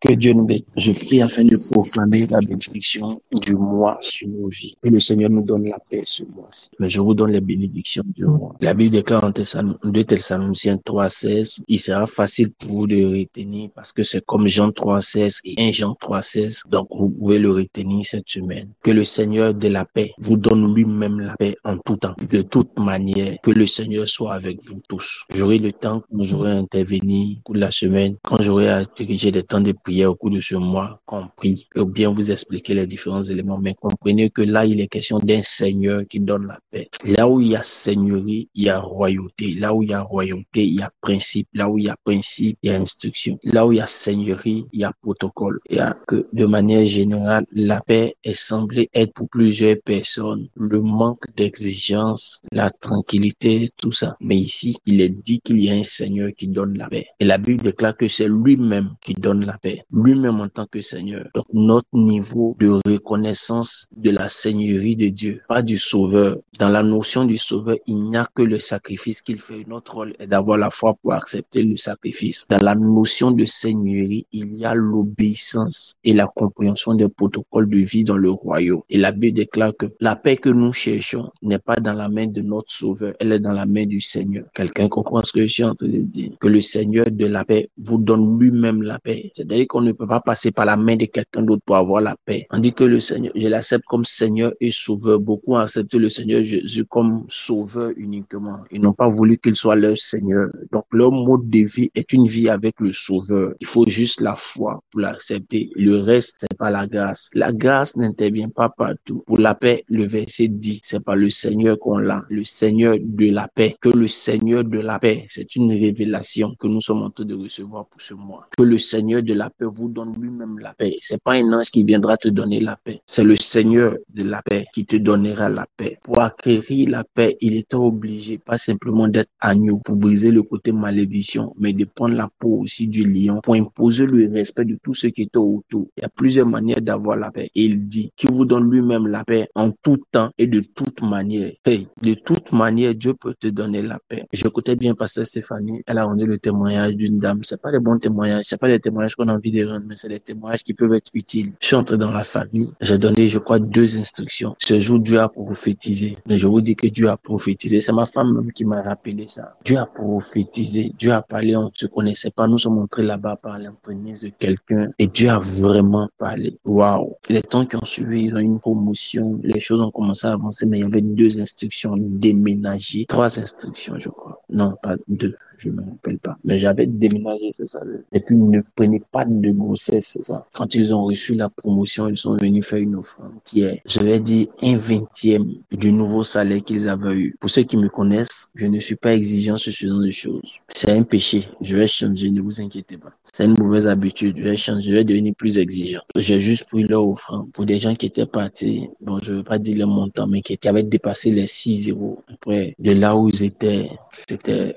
Que Dieu nous bénisse. Je prie afin de proclamer la bénédiction du mois sur nos vies. Que le Seigneur nous donne la paix ce mois-ci. Mais je vous donne les bénédictions du mois. La Bible déclare en 2 Thessaloniciens 3,16, il sera facile pour vous de retenir parce que c'est comme Jean 3,16 et 1 Jean 3,16. Donc vous pouvez le retenir cette semaine. Que le Seigneur de la paix vous donne lui-même la paix en tout temps. De toute manière, que le Seigneur soit avec vous tous. J'aurai le temps quand j'aurai intervenu pour la semaine, quand j'aurai à diriger des temps de prière au cours de ce mois, compris, ou bien vous expliquer les différents éléments, mais comprenez que là, il est question d'un Seigneur qui donne la paix. Là où il y a seigneurie, il y a royauté. Là où il y a royauté, il y a principe. Là où il y a principe, il y a instruction. Là où il y a seigneurie, il y a protocole. Il y a que, de manière générale, la paix est semblée être pour plusieurs personnes le manque d'exigence, la tranquillité, tout ça. Mais ici, il est dit qu'il y a un Seigneur qui donne la paix. Et la Bible déclare que c'est lui-même qui donne la paix. Lui-même en tant que Seigneur. Donc, notre niveau de reconnaissance de la Seigneurie de Dieu, pas du Sauveur. Dans la notion du Sauveur, il n'y a que le sacrifice qu'il fait. Notre rôle est d'avoir la foi pour accepter le sacrifice. Dans la notion de Seigneurie, il y a l'obéissance et la compréhension des protocoles de vie dans le royaume. Et la Bible déclare que la paix que nous cherchons n'est pas dans la main de notre Sauveur, elle est dans la main du Seigneur. Quelqu'un comprend ce que je suis en train de dire? Que le Seigneur de la paix vous donne lui-même la paix. C'est-à-dire qu'on ne peut pas passer par la main de quelqu'un d'autre pour avoir la paix. On dit que le Seigneur, je l'accepte comme Seigneur et Sauveur. Beaucoup ont accepté le Seigneur Jésus comme Sauveur uniquement. Ils n'ont pas voulu qu'il soit leur Seigneur. Donc leur mode de vie est une vie avec le Sauveur. Il faut juste la foi pour l'accepter. Le reste, c'est pas la grâce. La grâce n'intervient pas partout. Pour la paix, le verset dit, c'est pas le Seigneur qu'on l'a, le Seigneur de la paix. Que le Seigneur de la paix, c'est une révélation que nous sommes en train de recevoir pour ce mois. Que le Seigneur de la paix vous donne lui-même la paix. C'est pas un ange qui viendra te donner la paix. C'est le Seigneur de la paix qui te donnera la paix. Pour acquérir la paix, il était obligé pas simplement d'être agneau pour briser le côté malédiction, mais de prendre la peau aussi du lion pour imposer le respect de tout ce qui est autour. Il y a plusieurs manières d'avoir la paix. Et il dit qu'il vous donne lui-même la paix en tout temps et de toute manière. Hey, de toute manière, Dieu peut te donner la paix. J'écoutais bien Pasteur Stéphanie, elle a rendu le témoignage d'une dame. C'est pas des bons témoignages, c'est pas des témoignages qu'on a envie de rendre, mais c'est des témoignages qui peuvent être utiles. Je suis entré dans la famille, j'ai donné, je crois, 2 instructions. Ce jour, Dieu a prophétisé. Mais je vous dis que Dieu a prophétisé. C'est ma femme même qui m'a rappelé ça. Dieu a prophétisé. Dieu a parlé, on ne se connaissait pas. Nous sommes entrés là-bas par l'imprégnance de quelqu'un et Dieu a vraiment parlé. Waouh! Les temps qui ont suivi, ils ont eu une promotion. Les choses ont commencé à avancer, mais il y avait 2 instructions. Déménager. 3 instructions, je crois. Non, pas 2. Je me rappelle pas. Mais j'avais déménagé, c'est ça. Et puis, ils ne prenaient pas de grossesse, c'est ça. Quand ils ont reçu la promotion, ils sont venus faire une offrande qui est, je vais dire, 1/20 du nouveau salaire qu'ils avaient eu. Pour ceux qui me connaissent, je ne suis pas exigeant sur ce genre de choses. C'est un péché. Je vais changer, ne vous inquiétez pas. C'est une mauvaise habitude. Je vais changer, je vais devenir plus exigeant. J'ai juste pris leur offrande pour des gens qui étaient partis, bon, je ne veux pas dire le montant, mais qui avaient dépassé les 6 €. Après, de là où ils étaient, c'était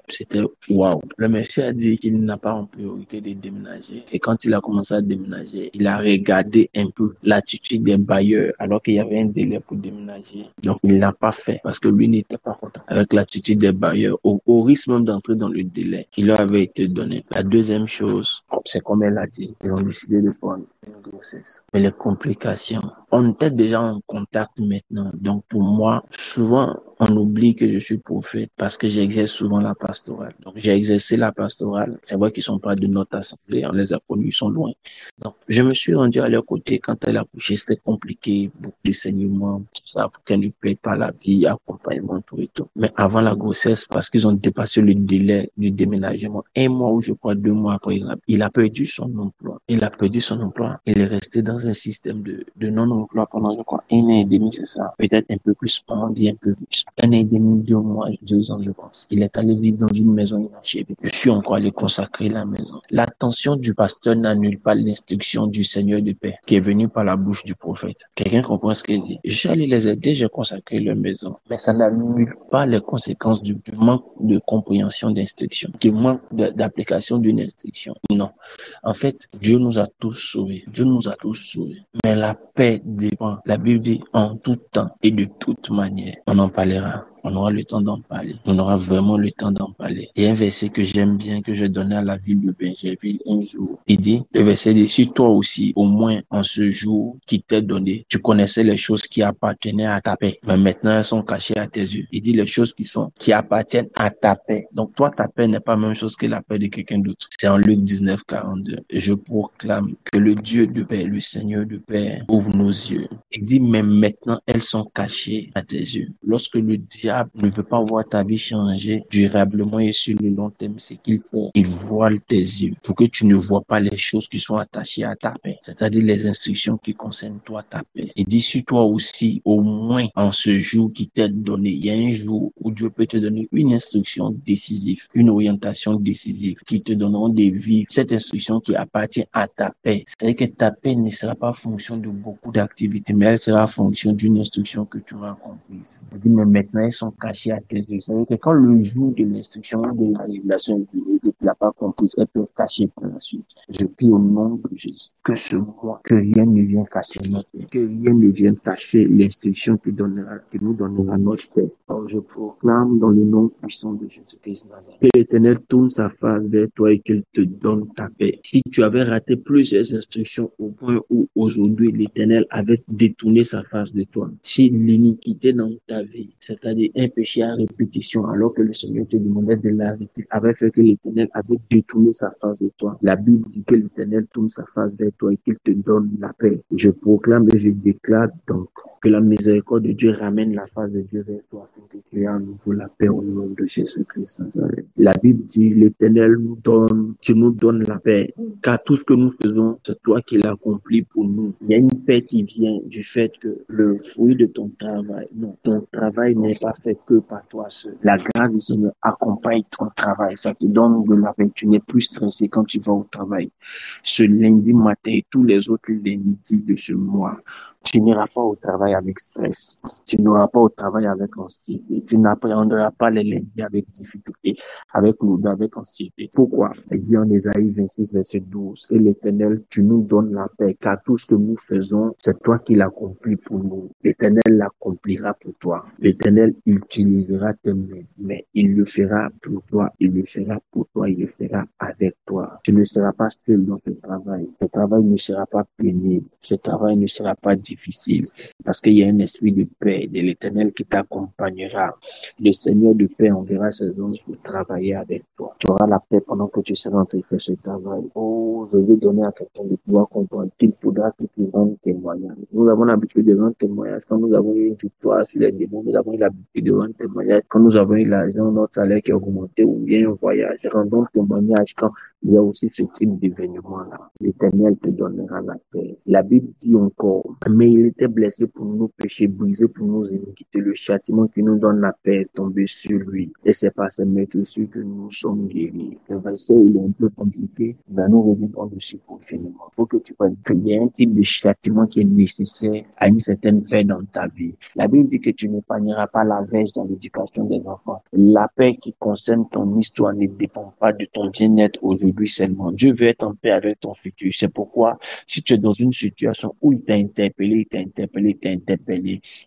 waouh. Le monsieur a dit qu'il n'a pas en priorité de déménager. Et quand il a commencé à déménager, il a regardé un peu l'attitude des bailleurs alors qu'il y avait un délai pour déménager. Donc, il l'a pas fait parce que lui n'était pas content avec l'attitude des bailleurs au risque même d'entrer dans le délai qui leur avait été donné. La deuxième chose, c'est comme elle a dit, ils ont décidé de prendre une grossesse. Mais les complications, on était déjà en contact maintenant. Donc, pour moi, souvent, on oublie que je suis prophète parce que j'exerce souvent la pastorale. Donc, j'ai exercé la pastorale. C'est vrai qu'ils sont pas de notre assemblée. On les a connus, ils sont loin. Donc, je me suis rendu à leur côté quand elle a couché. C'était compliqué, beaucoup de saignements, tout ça, pour qu'elle ne perde pas la vie, accompagnement, tout et tout. Mais avant la grossesse, parce qu'ils ont dépassé le délai du déménagement, 1 mois ou je crois 2 mois après, il a perdu son emploi. Il a perdu son emploi. Il est resté dans un système de non-emploi pendant, je crois, 1 an et demi, c'est ça. Peut-être un peu plus, on dit un peu plus. 1 an et demi, 2 mois, 2 ans, je pense. Il est allé vivre dans une maison inachevée. Je suis encore allé consacrer la maison. L'attention du pasteur n'annule pas l'instruction du Seigneur de paix qui est venu par la bouche du prophète. Quelqu'un comprend ce qu'il dit? Je suis allé les aider, j'ai consacré leur maison. Mais ça n'annule pas les conséquences du manque de compréhension d'instruction, du manque d'application d'une instruction. Non. En fait, Dieu nous a tous sauvés. Dieu nous a tous sauvés. Mais la paix dépend. La Bible dit en tout temps et de toute manière. On en parlera. On aura le temps d'en parler. On aura vraiment le temps d'en parler. Il y a un verset que j'aime bien, que j'ai donné à la ville de Benjerville un jour. Il dit, le verset dit, si toi aussi, au moins en ce jour qui t'est donné, tu connaissais les choses qui appartenaient à ta paix, mais maintenant elles sont cachées à tes yeux. Il dit les choses qui appartiennent à ta paix. Donc toi, ta paix n'est pas la même chose que la paix de quelqu'un d'autre. C'est en Luc 19, 42. Je proclame que le Dieu de paix, le Seigneur de paix, ouvre nos yeux. Il dit, mais maintenant elles sont cachées à tes yeux. Lorsque le diable ne veut pas voir ta vie changer durablement et sur le long terme, c'est qu'il fait. Il voile tes yeux pour que tu ne vois pas les choses qui sont attachées à ta paix, c'est-à-dire les instructions qui concernent toi, ta paix. Et dis sur toi aussi, au moins en ce jour qui t'est donné, il y a un jour où Dieu peut te donner une instruction décisive, une orientation décisive qui te donneront des vies. Cette instruction qui appartient à ta paix. C'est-à-dire que ta paix ne sera pas fonction de beaucoup d'activités, mais elle sera fonction d'une instruction que tu auras comprise. Mais maintenant, elles sont cachées à tes yeux. C'est-à-dire que quand le jour de l'instruction, de la révélation est venu, que tu l'as pas comprise, elles peuvent cacher par la suite. Je prie au nom de Jésus que ce mois, que rien ne vienne cacher notre paix, que rien ne vienne cacher l'instruction que nous donnera notre paix. Alors je proclame dans le nom puissant de Jésus-Christ Nazareth, que l'Éternel tourne sa face vers toi et qu'il te donne ta paix. Si tu avais raté plusieurs instructions au point où aujourd'hui l'Éternel avait détourné sa face de toi, si l'iniquité dans ta vie, c'est-à-dire un péché à répétition, alors que le Seigneur te demandait de l'arrêter, avait fait que l'Éternel avait détourné sa face de toi. La Bible dit que l'Éternel tourne sa face vers toi et qu'il te donne la paix. Je proclame et je déclare donc que la miséricorde de Dieu ramène la face de Dieu vers toi pour que tu aies à nouveau la paix au nom de Jésus-Christ. La Bible dit, l'Éternel tu nous donnes la paix, car tout ce que nous faisons, c'est toi qui l'accomplis pour nous. Il y a une paix qui vient du fait que le fruit de ton travail, non, ton travail n'est pas fait que par toi seul. La grâce du Seigneur accompagne ton travail, ça te donne de la paix. Tu n'es plus stressé quand tu vas au travail. Ce lundi matin et tous les autres lundis de ce mois, tu n'iras pas au travail avec stress. Tu n'auras pas au travail avec anxiété. Tu n'appréhenderas pas les lundis avec difficulté, avec lourdeur, avec anxiété. Pourquoi? Il dit en Ésaïe 26, verset 12, et l'Éternel, tu nous donnes la paix, car tout ce que nous faisons, c'est toi qui l'accomplis pour nous. L'Éternel l'accomplira pour toi. L'Éternel utilisera tes mains, mais il le fera pour toi, il le fera pour toi, il le fera avec toi. Tu ne seras pas seul dans ce travail. Ce travail ne sera pas pénible. Ce travail ne sera pas difficile parce qu'il y a un esprit de paix de l'Éternel qui t'accompagnera. Le Seigneur de paix enverra ses anges pour travailler avec toi. Tu auras la paix pendant que tu seras en train de faire ce travail. Oh, je vais donner à quelqu'un de pouvoir comprendre qu'il faudra que tu rendes témoignage. Nous avons l'habitude de rendre témoignage quand nous avons eu une victoire sur les démons. Nous avons eu l'habitude de rendre témoignage quand nous avons eu l'argent, notre salaire qui a augmenté ou bien un voyage. Rendons témoignage quand il y a aussi ce type d'événement-là. L'Éternel te donnera la paix. La Bible dit encore, mais il était blessé pour nos péchés, brisé pour nos iniquités. Le châtiment qui nous donne la paix est tombé sur lui. Et c'est par ses maîtresses que nous sommes guéris. Le verset, il est un peu compliqué, mais nous reviendrons dessus prochainement. Pour que tu vois qu'il y a un type de châtiment qui est nécessaire à une certaine paix dans ta vie. La Bible dit que tu n'épargneras pas la verge dans l'éducation des enfants. La paix qui concerne ton histoire ne dépend pas de ton bien-être aujourd'hui seulement. Dieu veut être en paix avec ton futur. C'est pourquoi, si tu es dans une situation où il t'a interpellé,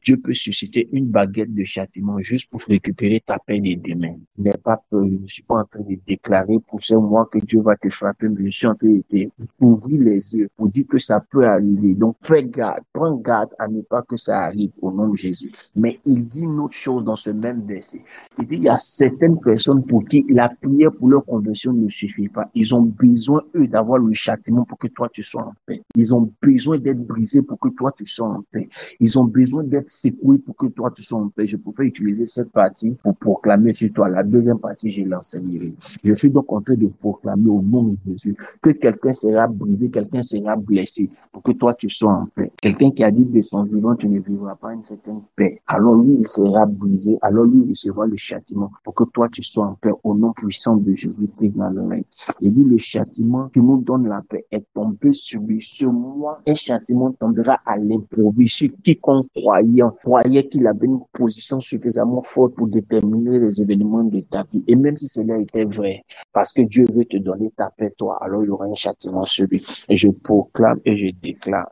Dieu peut susciter une baguette de châtiment juste pour récupérer ta paix des demain. N'aie pas peur. Je ne suis pas en train de déclarer pour ce mois que Dieu va te frapper, mais je suis en train de t'ouvrir les yeux pour dire que ça peut arriver. Donc, fais garde, prends garde à ne pas que ça arrive au nom de Jésus. Mais il dit une autre chose dans ce même verset. Il dit, il y a certaines personnes pour qui la prière pour leur conversion ne suffit pas. Ils ont besoin, eux, d'avoir le châtiment pour que toi, tu sois en paix. Ils ont besoin d'être brisés pour que toi, tu sois en paix. Ils ont besoin d'être secoués pour que toi, tu sois en paix. Je pouvais utiliser cette partie pour proclamer sur toi. La deuxième partie, je l'enseignerai. Je suis donc en train de proclamer au nom de Jésus que quelqu'un sera brisé, quelqu'un sera blessé pour que toi, tu sois en paix. Quelqu'un qui a dit de son vivant, tu ne vivras pas une certaine paix. Alors lui, il sera brisé. Alors lui, il recevra le châtiment pour que toi, tu sois en paix au nom puissant de Jésus-Christ Nazareth. Il dit, le châtiment qui nous donne la paix est tombé sur lui. Ce mois, un châtiment tombera à l'improviste sur quiconque croyait qu'il avait une position suffisamment forte pour déterminer les événements de ta vie. Et même si cela était vrai, parce que Dieu veut te donner ta paix, toi, alors il y aura un châtiment sur lui. Et je proclame et je déclare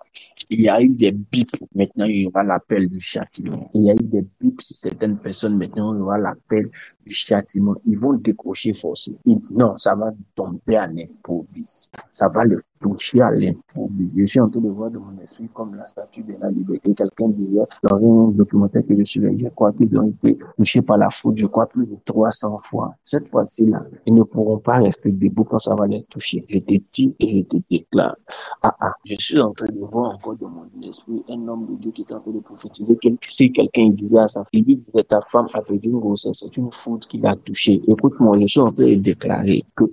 Il y a eu des bips, maintenant il y aura l'appel du châtiment. Il y a eu des bips sur certaines personnes, maintenant il y aura l'appel du châtiment. Ils vont décrocher forcément. Non, ça va tomber à l'improviste. Ça va le toucher à l'improviste. Je suis en train de voir de mon esprit comme la statue de la liberté. Quelqu'un disait dans un documentaire que je suivais, je crois qu'ils ont été touchés par la foudre, je crois plus de 300 fois. Cette fois-ci-là, ils ne pourront pas rester debout quand ça va les toucher. Je te dis et je te déclare. Je suis en train de voir encore de mon esprit un homme de Dieu qui est en train de prophétiser. Si quelqu'un disait à sa fille, lui disait ta femme a perdu une grossesse, c'est une foudre qui l'a touché. Écoute-moi, je suis en train de déclarer que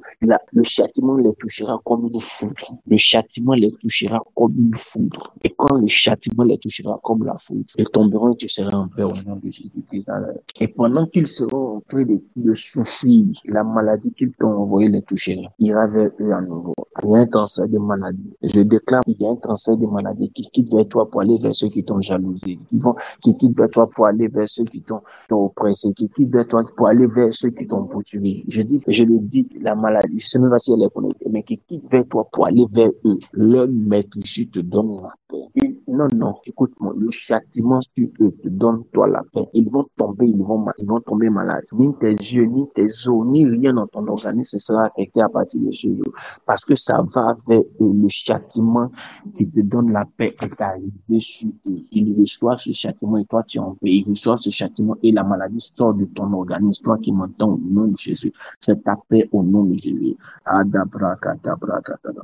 le châtiment les touchera comme une foudre. Le châtiment les touchera comme une foudre. Et quand le châtiment les touchera comme la foudre, ils tomberont et tu seras en paix au nom de Jésus-Christ. Et pendant qu'ils seront en train de souffrir, la maladie qu'ils t'ont envoyée les touchera. Ira vers eux à nouveau. Il y a un transfert de maladie. Je déclare qu'il y a un transfert de maladie qui quitte vers toi pour aller vers ceux qui t'ont jalousé. Qui quitte vers toi pour aller vers ceux qui t'ont oppressé. Qui quitte vers toi pour aller vers ceux qui t'ont poursuivi. Je le dis, la maladie, je sais même pas si elle est connectée, mais qui quitte vers toi pour aller vers eux. Leur maître ici te donne la paix. Non, écoute-moi, le châtiment sur eux te donne toi la paix. Ils vont tomber malades. Ni tes yeux, ni tes os, ni rien dans ton organisme sera affecté à partir de ce jour. Parce que ça va avec le châtiment qui te donne la paix est arrivé sur eux. Ils reçoivent ce châtiment et toi tu es en paix. Ils reçoivent ce châtiment et la maladie sort de ton organisme. Toi qui m'entends au nom de Jésus, c'est ta paix au nom de Jésus.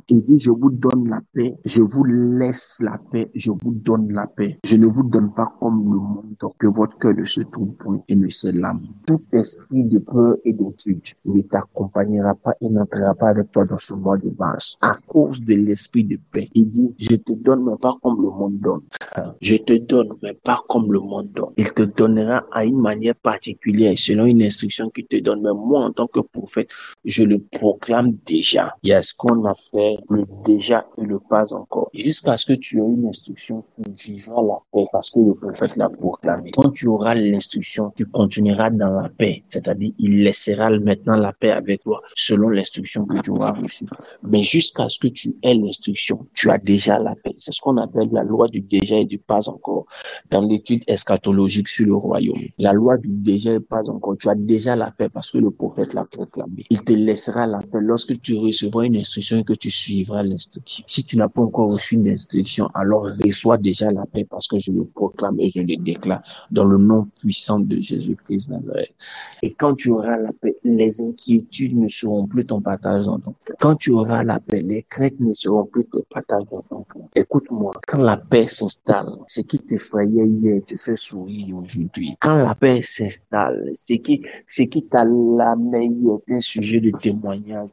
Il dit, je vous donne la paix, je vous laisse la paix, je vous donne la paix. Je ne vous donne pas comme le monde, que votre cœur ne se trompe point et ne s'élame. Tout esprit de peur et d'étude ne t'accompagnera pas et n'entrera pas avec toi dans ce mois de mars. À cause de l'esprit de paix, il dit, je te donne, mais pas comme le monde donne. Je te donne, mais pas comme le monde donne. Il te donnera à une manière particulière, selon une instruction qu'il te donne. Mais moi, en tant que prophète, je le proclame déjà. Il y a ce qu'on appelle le déjà et le pas encore. Jusqu'à ce que tu aies une instruction, tu vivras la paix parce que le prophète l'a proclamé. Quand tu auras l'instruction, tu continueras dans la paix. C'est-à-dire, il laissera maintenant la paix avec toi selon l'instruction que tu auras reçue. Mais jusqu'à ce que tu aies l'instruction, tu as déjà la paix. C'est ce qu'on appelle la loi du déjà et du pas encore dans l'étude eschatologique sur le royaume. La loi du déjà et pas encore. Tu as déjà la paix parce que le prophète l'a proclamé. Il te laissera la paix lorsque tu recevras une instruction et que tu suivras l'instruction. Si tu n'as pas encore reçu une instruction, alors reçois déjà la paix parce que je le proclame et je le déclare dans le nom puissant de Jésus-Christ Nazareth. Et quand tu auras la paix, les inquiétudes ne seront plus ton partage dans ton cœur. Quand tu auras la paix, les craintes ne seront plus ton partage dans ton cœur. Écoute-moi, quand la paix s'installe, ce qui t'effrayait hier te fait sourire aujourd'hui. Quand la paix s'installe, ce qui t'a l'amené est un sujet de témoignage,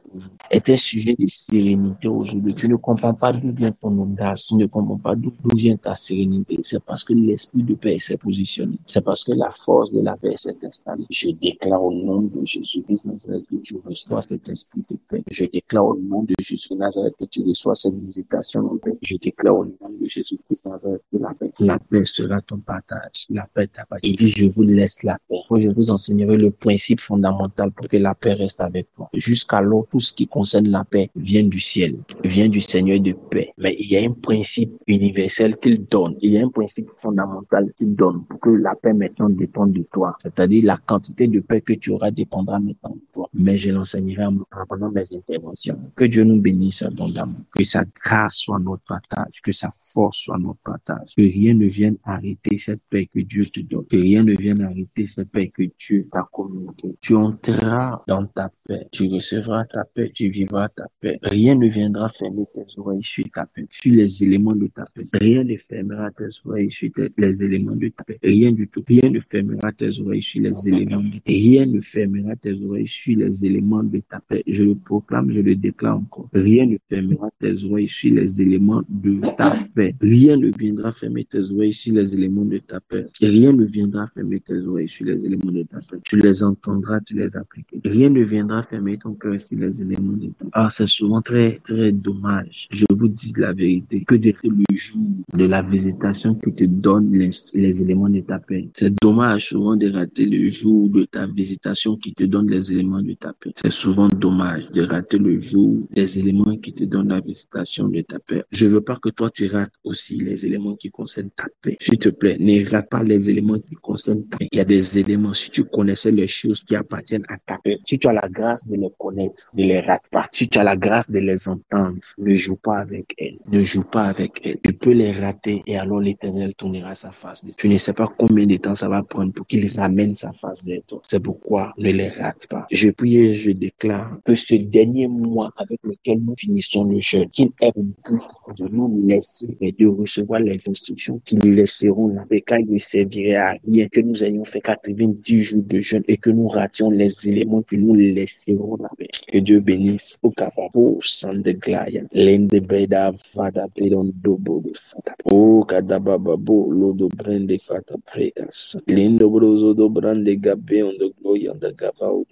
est un sujet de sérénité aujourd'hui. Tu ne comprends pas d'où vient ton audace, tu ne comprends pas d'où vient ta sérénité. C'est parce que l'esprit de paix s'est positionné. C'est parce que la force de la paix s'est installée. Je déclare au nom de Jésus-Christ Nazareth que tu reçois cet esprit de paix. Je déclare au nom de Jésus Nazareth que tu reçois cette visitation de paix. Je déclare au nom de Jésus-Christ Nazareth que la paix sera ton partage. La paix t'appartient. Il dit, je vous laisse la paix. Moi, je vous enseignerai le principe fondamental pour que la paix reste avec toi. Jusqu'alors, tout ce qui concerne la paix vient du ciel, vient du Seigneur de paix. Mais il y a un principe universel qu'il donne. Il y a un principe fondamental qu'il donne pour que la paix maintenant dépende de toi. C'est-à-dire la quantité de paix que tu auras dépendra maintenant de toi. Mais je l'enseignerai pendant mes interventions. Que Dieu nous bénisse abondamment. Que sa grâce soit notre partage. Que sa force soit notre partage. Que rien ne vienne arrêter cette paix que Dieu te donne. Que rien ne vienne arrêter cette paix que Dieu t'a communiquée. Tu entreras dans ta paix. Tu recevras ta paix. Tu vivras ta paix. Rien ne viendra fermer tes oreilles sur ta paix. Sur les éléments de ta paix. Rien ne fermera tes oreilles sur les éléments de ta paix. Rien du tout. Rien ne fermera tes oreilles sur les éléments de ta paix. Rien ne fermera tes oreilles sur les éléments de ta paix. Je le proclame, je le déclare encore. Rien ne fermera tes oreilles sur les éléments de ta paix. Rien ne viendra fermer tes oreilles sur les éléments de ta paix. Et rien ne viendra fermer tes oreilles sur les éléments de ta paix. Tu les entendras, tu les appliqueras. Rien ne viendra fermer ton cœur sur les éléments de ta paix. C'est souvent très, très dommage. Je vous dis la vérité. Que d'être le jour de la visitation qui te donne les éléments de ta paix. C'est dommage souvent de rater le jour de ta visitation qui te donne les éléments de ta paix. C'est souvent dommage de rater le jour des éléments qui te donnent la visitation de ta paix. Je veux pas que toi tu rates aussi les éléments qui concernent ta paix. S'il te plaît, ne rate pas les éléments qui concernent ta paix. Il y a des éléments, si tu connaissais les choses qui appartiennent à ta paix, si tu as la grâce de les connaître, ne les rate pas. Si tu as la grâce de les entendre, ne joue pas avec elles. Ne joue pas avec elles. Tu peux les rater et alors l'Éternel tournera sa face. Tu ne sais pas combien de temps ça va prendre pour qu'il ramène sa face vers toi. C'est pourquoi ne les rate pas. Je prie et je déclare que ce dernier mois avec lequel nous finissons le jeûne, qu'il ait le but de nous laisser et de recevoir les instructions qui nous laisseront là. Et quand il ne servirait à rien, que nous ayons fait 90 jours de jeûne et que nous rations les éléments que nous laisserons là. Que Dieu bénisse au capabo, sans de glaia, l'ende breda vada pedon dobo de fata. O kadababo, lodo brende fata pretas. Lindo brozo do brande gabe on the glory on the gavao.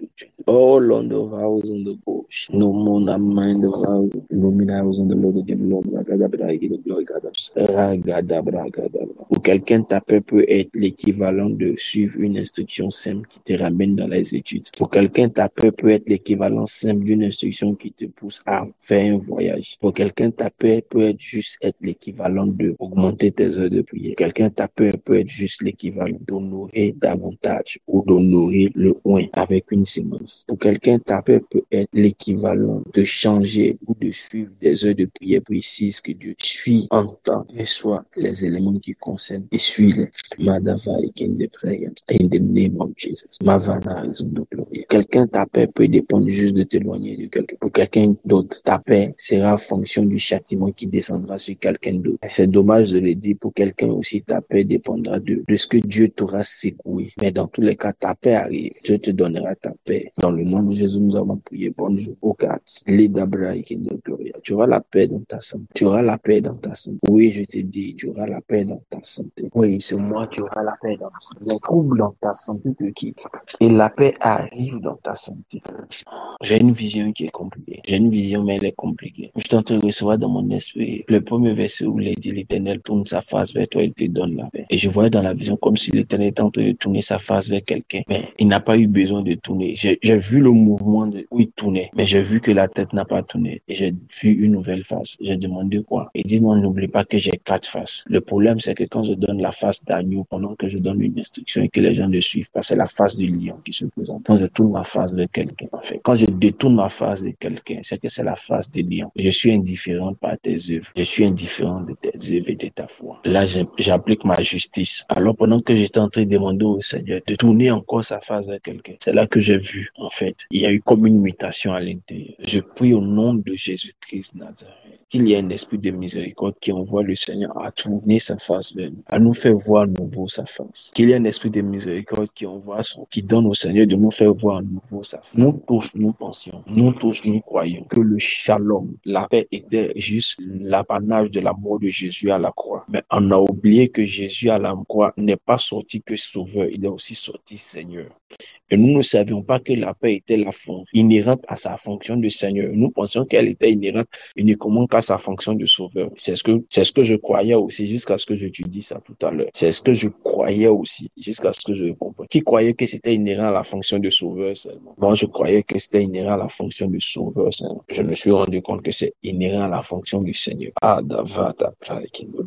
Oh, Lord of house on the bush. No more than mind of house. Illumine house on the Lord again. Lord, Ragadabra, the glory, Ragadabra, Ragadabra. Pour quelqu'un, ta paix peut être l'équivalent de suivre une instruction simple qui te ramène dans les études. Pour quelqu'un, ta paix peut être l'équivalent simple d'une instruction qui te pousse à faire un voyage. Pour quelqu'un, ta paix peut être juste être l'équivalent de augmenter tes heures de prière. Quelqu'un, ta paix peut être juste l'équivalent d'honorer davantage ou d'honorer le oin avec une sémence. Pour quelqu'un, ta paix peut être l'équivalent de changer ou de suivre des heures de prière précises que Dieu suit en temps et soit les éléments qui concernent et suit les Madava in the prayer in the name of Jesus. Mavana is the glory. Quelqu'un, ta paix peut dépendre juste de t'éloigner de quelqu'un. Pour quelqu'un d'autre, ta paix sera en fonction du châtiment qui descendra sur quelqu'un d'autre. C'est dommage de le dire, pour quelqu'un aussi, ta paix dépendra de ce que Dieu t'aura secoué. Mais dans tous les cas, ta paix arrive. Dieu te donnera ta paix. Dans le nom de Jésus, nous avons prié. Bonjour. Au 4. Tu auras la paix dans ta santé. Tu auras la paix dans ta santé. Oui, je te dis, tu auras la paix dans ta santé. Oui, ce mois, tu auras la paix dans ta santé. Les troubles dans ta santé te quittent. Et la paix arrive dans ta santé. J'ai une vision qui est compliquée. J'ai une vision, mais elle est compliquée. Je suis en train de recevoir dans mon esprit le premier verset où il dit l'Éternel tourne sa face vers toi, il te donne la paix. Et je voyais dans la vision comme si l'Éternel était en train de tourner sa face vers quelqu'un. Mais il n'a pas eu besoin de tourner. J'ai vu le mouvement où il tournait, mais j'ai vu que la tête n'a pas tourné. Et j'ai vu une nouvelle face. J'ai demandé quoi? Il dit non, n'oublie pas que j'ai 4 faces. Le problème, c'est que quand je donne la face d'agneau, pendant que je donne une instruction et que les gens ne suivent pas, c'est la face du lion qui se présente. Quand je tourne ma face vers quelqu'un, en fait, quand je détourne ma face de quelqu'un, c'est que c'est la face du lion. Je suis indifférent par tes œuvres. Je suis indifférent de tes œuvres et de ta foi. Là, j'applique ma justice. Alors, pendant que j'étais en train de demander au Seigneur de tourner encore sa face vers quelqu'un, c'est là que j'ai vu, en fait, il y a eu comme une mutation à l'intérieur. Je prie au nom de Jésus-Christ Nazareth, qu'il y ait un esprit de miséricorde qui envoie le Seigneur à tourner sa face vers nous, à nous faire voir à nouveau sa face. Qu'il y ait un esprit de miséricorde qui donne au Seigneur de nous faire voir à nouveau sa face. Nous tous, nous pensions, nous tous, nous croyons que le shalom, la paix était juste l'apanage de la mort de Jésus à la croix. Mais on a oublié que Jésus à la croix n'est pas sorti que sauveur, il est aussi sorti Seigneur. Et nous ne savions pas que la paix était inhérente à sa fonction de Seigneur. Nous pensions qu'elle était inhérente uniquement qu'à sa fonction de sauveur. C'est ce que je croyais aussi jusqu'à ce que je te dise ça tout à l'heure. C'est ce que je croyais aussi jusqu'à ce que je comprenne. Qui croyait que c'était inhérent à la fonction de sauveur seulement? Moi, je croyais que c'était inhérent à la fonction de sauveur seulement. Je me suis rendu compte que c'est inhérent à la fonction du Seigneur. Ah, Davata,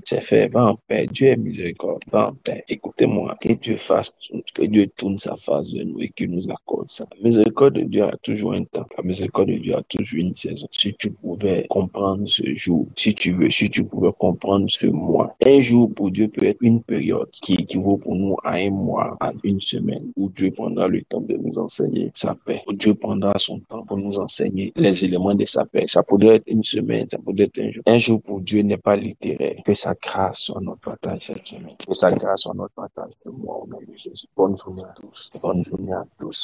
c'est fait. Va en paix. Dieu est miséricorde. Va en paix. Écoutez-moi. Que Dieu tourne sa face vers nous et qu'il nous accorde ça. La miséricorde de Dieu a toujours un temps. La miséricorde de Dieu a toujours une saison. Si tu pouvais comprendre ce jour, si tu pouvais comprendre ce mois. Un jour pour Dieu peut être une période qui équivaut pour nous à un mois, à une semaine, où Dieu prendra le temps de nous enseigner sa paix. Où Dieu prendra son temps pour nous enseigner les éléments de sa paix. Ça pourrait être une semaine, ça pourrait être un jour. Un jour pour Dieu n'est pas littéraire. Que sa grâce soit notre partage cette semaine. Que sa grâce soit notre partage de moi au nom de Jésus. Bonne journée à tous. Bonne journée à tous.